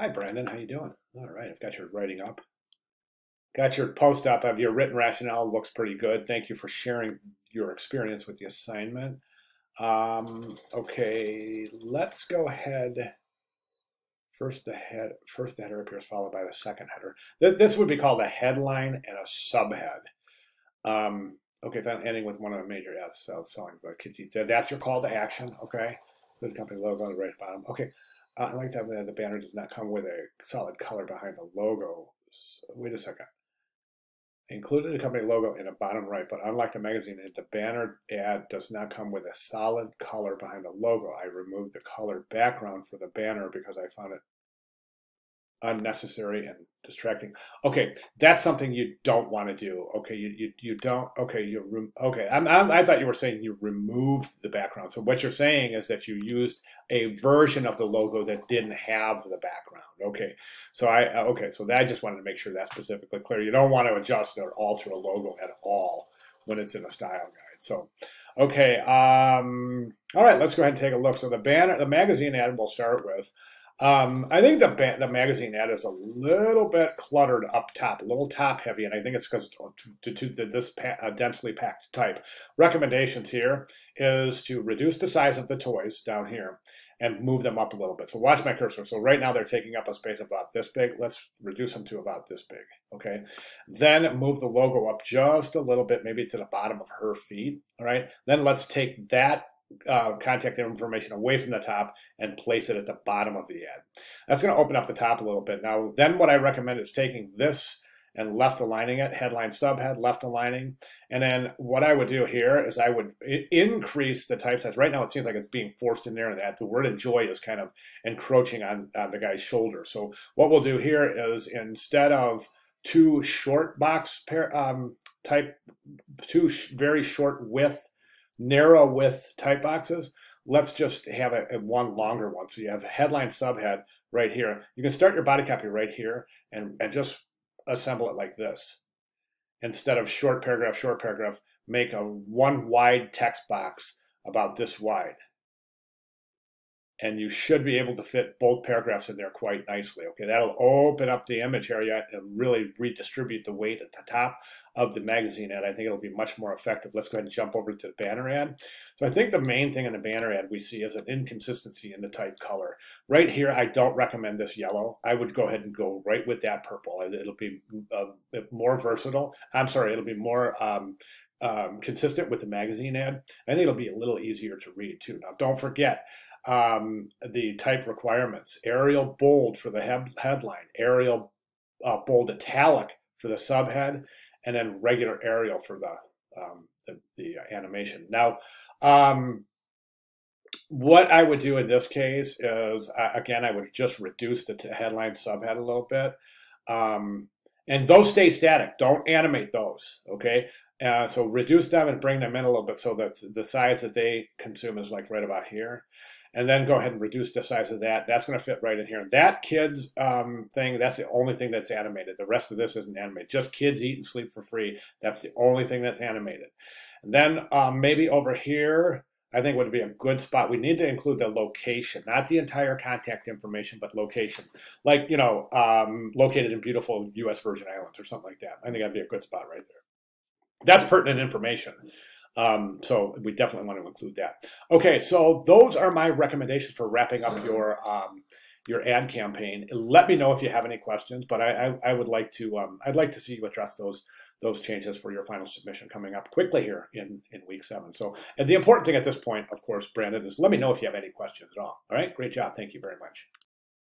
Hi, Brandon. How you doing? All right, I've got your writing up. Got your post up of your written rationale. Looks pretty good. Thank you for sharing your experience with the assignment. Okay, let's go ahead. First the header appears followed by the second header. This would be called a headline and a subhead. Okay, found ending with one of the major S, so selling by Kids Eat. That's your call to action. Okay, good company logo on the right bottom. Okay, I like that the banner does not come with a solid color behind the logo. So, wait a second. Included the company logo in the bottom right, but unlike the magazine, the banner ad does not come with a solid color behind the logo. I removed the color background for the banner because I found it unnecessary and distracting. Okay, that's something you don't want to do. Okay, you don't. Okay, I thought you were saying you removed the background. So what you're saying is that you used a version of the logo that didn't have the background. Okay, so I just wanted to make sure that's specifically clear. You don't want to adjust or alter a logo at all when it's in a style guide. So. Okay, all right, let's go ahead and take a look. So the magazine ad we'll start with. I think the magazine ad is a little bit cluttered up top, a little top heavy, and I think it's because to this densely packed type. Recommendations here is to reduce the size of the toys down here and move them up a little bit. So watch my cursor. So right now they're taking up a space about this big. Let's reduce them to about this big, okay? Then move the logo up just a little bit, maybe to the bottom of her feet, all right? Then let's take that contact information away from the top and place it at the bottom of the ad. That's going to open up the top a little bit. Now, then what I recommend is taking this and left aligning it, headline, subhead, left aligning. And then what I would do here is I would increase the type size. Right now it seems like it's being forced in there, and that the word enjoy is kind of encroaching on the guy's shoulder. So what we'll do here is instead of two short box very short width, narrow width type boxes, let's just have one longer one. So you have headline, subhead right here. You can start your body copy right here and just assemble it like this. Instead of short paragraph, make a one wide text box about this wide. And you should be able to fit both paragraphs in there quite nicely. Okay, that'll open up the image area and really redistribute the weight at the top of the magazine ad. I think it'll be much more effective. Let's go ahead and jump over to the banner ad. So I think the main thing in the banner ad we see is an inconsistency in the type color. Right here, I don't recommend this yellow. I would go ahead and go right with that purple. It'll be more versatile. I'm sorry, it'll be more consistent with the magazine ad. I think it'll be a little easier to read too. Now, don't forget, the type requirements: Arial bold for the headline, Arial bold italic for the subhead, and then regular Arial for the animation. Now, what I would do in this case is, again, I would just reduce the headline subhead a little bit, and those stay static. Don't animate those, okay? So reduce them and bring them in a little bit so that the size that they consume is like right about here. And then go ahead and reduce the size of that. That's going to fit right in here. That kids thing, that's the only thing that's animated. The rest of this isn't animated. Just kids eat and sleep for free. That's the only thing that's animated. And then maybe over here, I think would be a good spot. We need to include the location, not the entire contact information, but location. Like, located in beautiful U.S. Virgin Islands or something like that. I think that'd be a good spot right there. That's pertinent information. So we definitely want to include that. Okay, so those are my recommendations for wrapping up your ad campaign. Let me know if you have any questions, but I would like to I'd like to see you address those changes for your final submission coming up quickly here in week 7. So, and the important thing at this point, of course, Brandon, is let me know if you have any questions at all. All right, great job. Thank you very much.